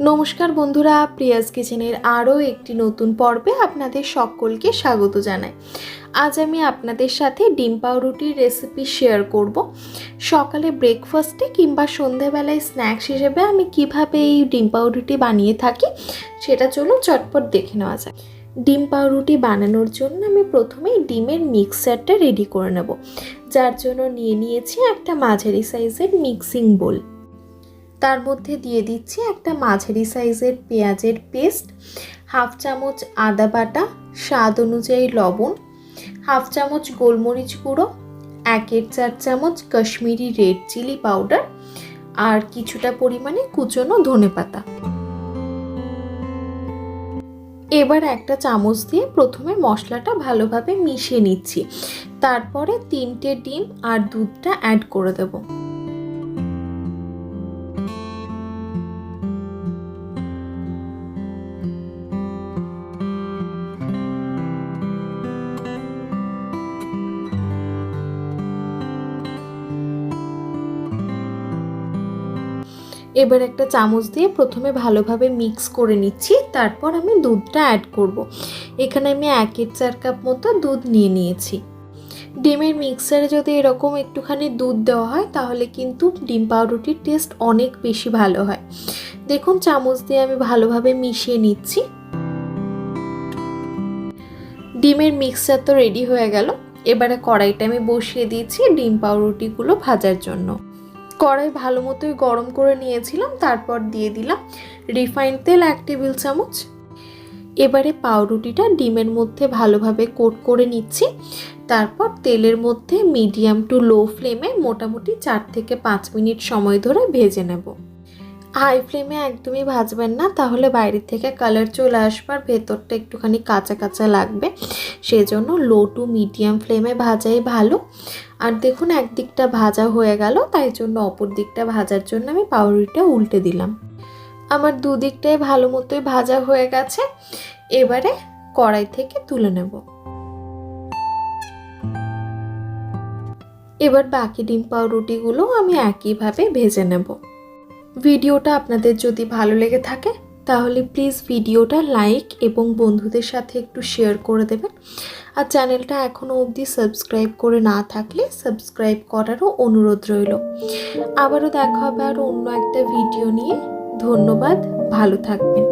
নমস্কার বন্ধুরা, প্রিয়াস কিচেনের আরও একটি নতুন পর্বে আপনাদের সকলকে স্বাগত জানাই। আজ আমি আপনাদের সাথে ডিম পাউরুটির রেসিপি শেয়ার করব। সকালে ব্রেকফাস্টে কিংবা সন্ধ্যাবেলায় স্ন্যাক্স হিসেবে আমি কিভাবে এই ডিম পাউরুটি বানিয়ে থাকি সেটা চলুন চটপট দেখে নেওয়া যায়। ডিম পাউরুটি বানানোর জন্য আমি প্রথমেই ডিমের মিক্সচারটা রেডি করে নেব, যার জন্য নিয়ে নিয়েছি একটা মাঝারি সাইজের মিক্সিং বোল। তার মধ্যে দিয়ে দিচ্ছি একটা মাঝারি সাইজের পেঁয়াজের পেস্ট, হাফ চামচ আদা বাটা, স্বাদ অনুযায়ী লবণ, হাফ চামচ গোলমরিচ গুঁড়ো, 1/4 চামচ কাশ্মীরি রেড চিলি পাউডার আর কিছুটা পরিমাণে কুচনো ধনেপাতা। এবার একটা চামচ দিয়ে প্রথমে মশলাটা ভালোভাবে মিশিয়ে নিচ্ছি। তারপরে 3টে ডিম আর দুধটা অ্যাড করে দেবো। এবার একটা চামচ দিয়ে প্রথমে ভালোভাবে মিক্স করে নিচ্ছি, তারপর আমি দুধটা অ্যাড করব। এখানে আমি 1/4 কাপ মতো দুধ নিয়ে নিয়েছি। ডিমের মিক্সারে যদি এরকম একটুখানি দুধ দেওয়া হয় তাহলে কিন্তু ডিম পাউরুটির টেস্ট অনেক বেশি ভালো হয়। দেখুন চামচ দিয়ে আমি ভালোভাবে মিশিয়ে নিচ্ছি। ডিমের মিক্সচার তো রেডি হয়ে গেল। এবারে কড়াইটা আমি বসিয়ে দিয়েছি ডিম পাউরুটিগুলো ভাজার জন্য। কড়াই ভালো মতোই গরম করে নিয়েছিলাম, তারপর দিয়ে দিলাম রিফাইন্ড তেল 1 টেবিল চামচ। এবারে পাউরুটিটা ডিমের মধ্যে ভালোভাবে কোট করে নিচ্ছি। তারপর তেলের মধ্যে মিডিয়াম টু লো ফ্লেমে মোটামুটি 4 থেকে 5 মিনিট সময় ধরে ভেজে নেব। হাই ফ্লেমে একদমই ভাজবেন না, তাহলে বাইরে থেকে কালার চলে আসবার ভেতরটা একটুখানি কাঁচা কাঁচা লাগবে। সেজন্য লো টু মিডিয়াম ফ্লেমে ভাজাই ভালো। আর দেখুন একদিকটা ভাজা হয়ে গেল, তাই জন্য অপর দিকটা ভাজার জন্য আমি পাউরুটিটা উল্টে দিলাম। আমার দুদিকটাই ভালো মতোই ভাজা হয়ে গেছে। এবারে কড়াই থেকে তুলে নেব। এবার বাকি ডিম পাউরুটিগুলো আমি একইভাবে ভেজে নেব। ভিডিওটা আপনাদের যদি ভালো লেগে থাকে তাহলে প্লিজ ভিডিওটা লাইক এবং বন্ধুদের সাথে একটু শেয়ার করে দেবেন। আর চ্যানেলটা এখনও অবধি সাবস্ক্রাইব করে না থাকলে সাবস্ক্রাইব করারও অনুরোধ রইল। আবারও দেখা হবে আর অন্য একটা ভিডিও নিয়ে। ধন্যবাদ, ভালো থাকবেন।